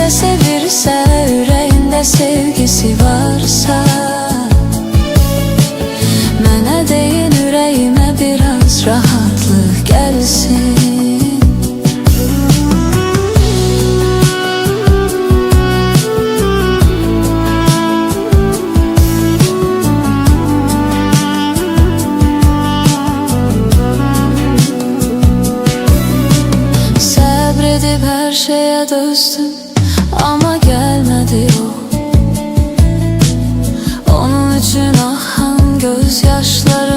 de sevirse, ürəyində sevgisi varsa, mənə deyin, ürəyimə biraz rahatlıq gəlsin. Sabredib her şeye dözdüm ama gelmedi o. Onun için ahan gözyaşlarım